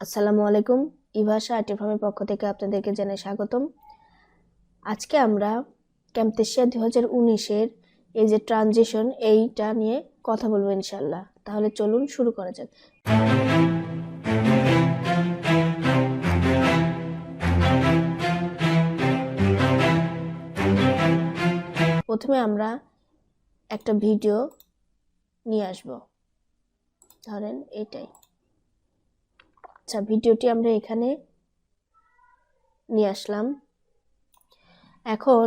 আসসালামু আলাইকুম। ইভাশা আর্টিফার্মের পক্ষ থেকে আপনাদেরকে জানাই স্বাগতম। আজকে আমরা ক্যামতেশিয়া 2019-এর এই যে ট্রানজিশন এইটা নিয়ে কথা বলবো ইনশাল্লাহ। তাহলে চলুন শুরু করা যাক। প্রথমে আমরা একটা ভিডিও নিয়ে আসব, ধরেন এইটাই। আচ্ছা, ভিডিওটি আমরা এখানে নিয়ে আসলাম। এখন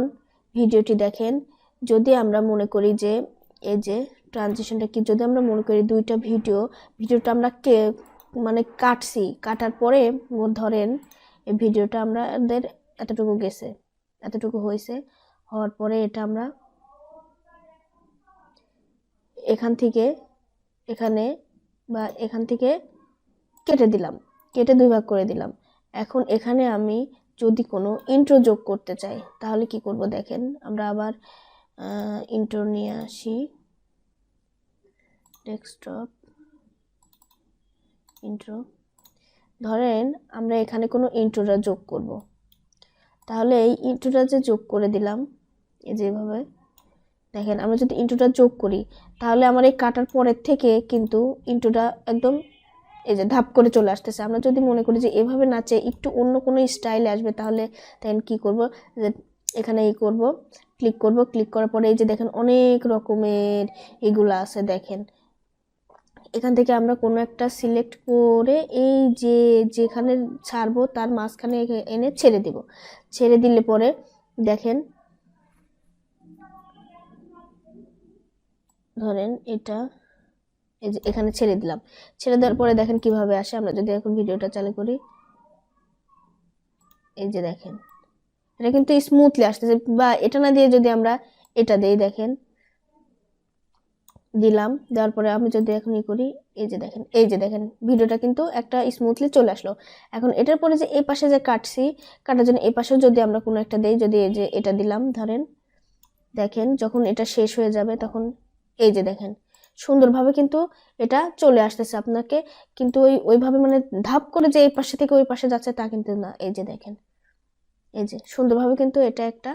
ভিডিওটি দেখেন, যদি আমরা মনে করি যে এই যে ট্রানজিশনটা কি, যদি আমরা মনে করি দুইটা ভিডিওটা আমরা কাটছি, কাটার পরে ধরেন এই ভিডিওটা আমাদের এতটুকু গেছে, এতটুকু হয়েছে, হওয়ার পরে এটা আমরা এখান থেকে এখানে বা এখান থেকে কেটে দিলাম, কেটে দুই ভাগ করে দিলাম। এখন এখানে আমি যদি কোনো ইন্ট্রো যোগ করতে চাই তাহলে কি করব দেখেন। আমরা আবার ইন্ট্রো নিয়ে আসি, ডেস্কটপ ইন্ট্রো। ধরেন আমরা এখানে কোনো ইন্ট্রোটা যোগ করব, তাহলে এই ইন্ট্রোটা যে যোগ করে দিলাম, এই যেভাবে দেখেন, আমরা যদি ইন্ট্রোটা যোগ করি তাহলে আমার এই কাটার পরের থেকে কিন্তু ইন্ট্রোটা একদম এই যে ধাপ করে চলে আসতেছে। আমরা যদি মনে করি যে এভাবে নাচে একটু অন্য কোনো স্টাইলে আসবে, তাহলে দেখেন কি করব, যে এখানে করব, ক্লিক করব, ক্লিক করার পরে এই যে দেখেন অনেক রকমের এগুলো আছে। দেখেন এখান থেকে আমরা কোনো একটা সিলেক্ট করে এই যে যেখানে ছাড়বো তার মাঝখানে এনে ছেড়ে দিব। ছেড়ে দিলে পরে দেখেন, ধরেন এটা এই যে এখানে ছেড়ে দিলাম। ছেড়ে দেওয়ার পরে দেখেন কিভাবে আসে। আমরা যদি এখন ভিডিওটা চালু করি, এই যে দেখেন এটা কিন্তু স্মুথলি আসতেছে। বা এটা না দিয়ে যদি আমরা এটা দেই, দেখেন দিলাম, দেওয়ার পরে আমি যদি এখন করি, এই যে দেখেন ভিডিওটা কিন্তু একটা স্মুথলি চলে আসলো। এখন এটার পরে যে এই পাশে যে কাটছি, কাটার জন্য এই পাশেও যদি আমরা কোনো একটা দেই, যদি এই যে এটা দিলাম, ধরেন দেখেন যখন এটা শেষ হয়ে যাবে তখন এই যে দেখেন সুন্দরভাবে কিন্তু এটা চলে আসতেছে। আপনাকে কিন্তু ওইভাবে ধাপ করে যে এই পাশে থেকে ওই পাশে যাচ্ছে তা কিন্তু না। এই যে দেখেন, এই যে সুন্দরভাবে কিন্তু এটা একটা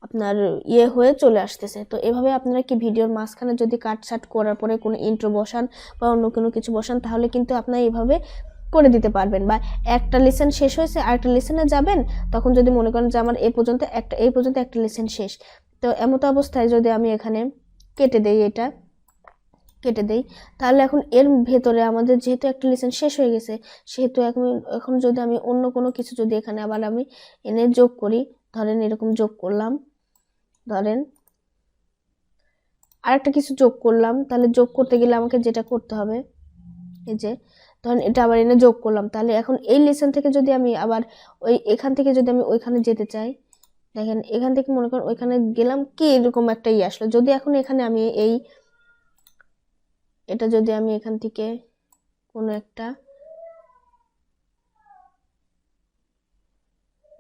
আপনার হয়ে চলে আসতেছে। তো এভাবে আপনারা কি ভিডিওর মাঝখানে যদি কাটছাট করার পরে কোনো ইন্ট্রো বসান বা অন্য কোনো কিছু বসান, তাহলে কিন্তু আপনারা এইভাবে করে দিতে পারবেন। বা একটা লেসন শেষ হয়েছে আরেকটা লেসনে যাবেন, তখন যদি মনে করেন যে আমার এই পর্যন্ত একটা লেসন শেষ, তো এমতো অবস্থায় যদি আমি এখানে কেটে দেই, এটা কেটে দেই, তাহলে এখন এর ভেতরে আমাদের যেহেতু একটা লেসন শেষ হয়ে গেছে, সেহেতু এখন যদি আমি অন্য কোনো কিছু যদি এখানে আবার আমি এনে যোগ করি, ধরেন এরকম যোগ করলাম, ধরেন আরেকটা কিছু যোগ করলাম, তাহলে যোগ করতে গেলে আমাকে যেটা করতে হবে, এই যে ধরেন এটা আবার এনে যোগ করলাম, তাহলে এখন এই লেসন থেকে যদি আমি আবার এখান থেকে যদি আমি ওইখানে যেতে চাই, দেখেন এখান থেকে মনে করেন ওইখানে গেলাম, কি এরকম একটা আসলো। যদি এখন এখানে আমি এটা যদি আমি এখান থেকে কোনো একটা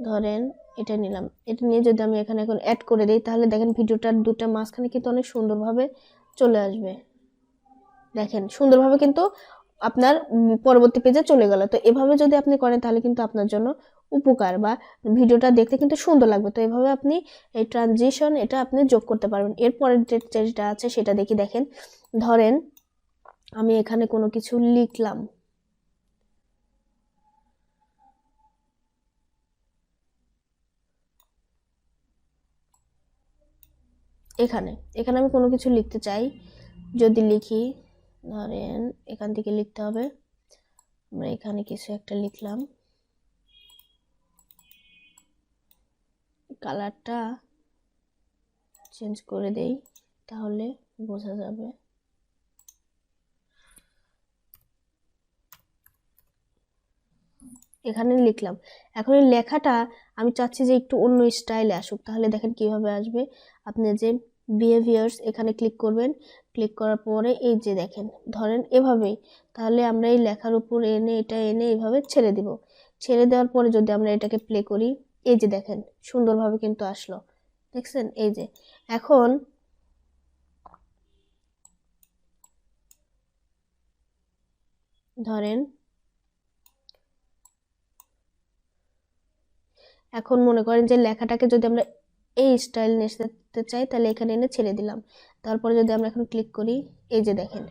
ধরেন এটা নিলাম, এটা নিয়ে যদি আমি এখানে এখন অ্যাড করে দিই, তাহলে দেখেন ভিডিওটার দুটো মাঝখানে কিন্তু অনেক সুন্দরভাবে চলে আসবে। দেখেন সুন্দরভাবে কিন্তু আপনার পরবর্তী পেজে চলে গেল। তো এভাবে যদি আপনি করেন তাহলে কিন্তু আপনার জন্য উপকার, বা ভিডিওটা দেখতে কিন্তু সুন্দর লাগবে। তো এভাবে আপনি এই ট্রানজিশন এটা আপনি যোগ করতে পারবেন। এরপরের যেটা আছে সেটা দেখি। দেখেন ধরেন আমি এখানে কোনো কিছু লিখলাম, এখানে এখানে আমি কোনো কিছু লিখতে চাই, যদি লিখি, ধরেন এখান থেকে লিখতে হবে, আমরা এখানে কিছু একটা লিখলাম, কালারটা চেঞ্জ করে দেই তাহলে বোঝা যাবে। এখানে লিখলাম, এখন এই লেখাটা আমি চাচ্ছি যে একটু অন্য স্টাইলে আসুক, তাহলে দেখেন কিভাবে আসবে। আপনি যে বিহেভিয়ার্স এখানে ক্লিক করবেন, ক্লিক করার পরে এই যে দেখেন ধরেন এভাবেই, তাহলে আমরা এই লেখার উপর এনে এটা এনে এইভাবে ছেড়ে দিব। ছেড়ে দেওয়ার পরে যদি আমরা এটাকে প্লে করি, এই যে দেখেন সুন্দরভাবে কিন্তু আসলো, দেখছেন। এই যে এখন ধরেন এখন মনে করেন যে লেখাটাকে যদি আমরা এই স্টাইল নিতে চাই তাহলে এখানে এনে ছেড়ে দিলাম। তারপরে যদি আমরা এখন ক্লিক করি, এই যে দেখেন,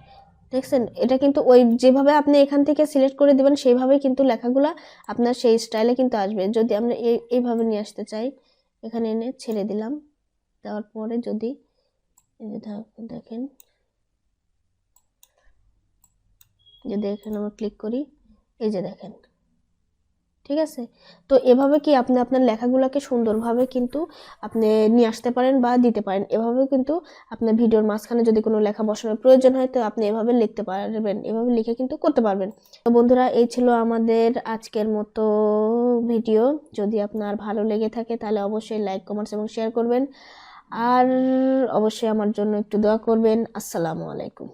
দেখছেন এটা কিন্তু ওই যেভাবে আপনি এখান থেকে সিলেক্ট করে দিবেন সেইভাবেই কিন্তু লেখাগুলা আপনার সেই স্টাইলে কিন্তু আসবে। যদি আমরা এইভাবে নিয়ে আসতে চাই, এখানে এনে ছেড়ে দিলাম, দেওয়ার পরে যদি দেখেন, যদি এখানে আমরা ক্লিক করি, এই যে দেখেন, ঠিক আছে। তো এভাবে কি আপনি আপনার লেখাগুলোকে সুন্দরভাবে কিন্তু আপনি নিয়ে আসতে পারেন বা দিতে পারেন। এভাবে কিন্তু আপনার ভিডিওর মাঝখানে যদি কোনো লেখা বসানোর প্রয়োজন হয় তো আপনি এভাবে লিখতে পারবেন, এভাবে লিখে কিন্তু করতে পারবেন। তো বন্ধুরা, এই ছিল আমাদের আজকের মতো ভিডিও। যদি আপনার ভালো লেগে থাকে তাহলে অবশ্যই লাইক, কমেন্টস এবং শেয়ার করবেন, আর অবশ্যই আমার জন্য একটু দোয়া করবেন। আসসালামু আলাইকুম।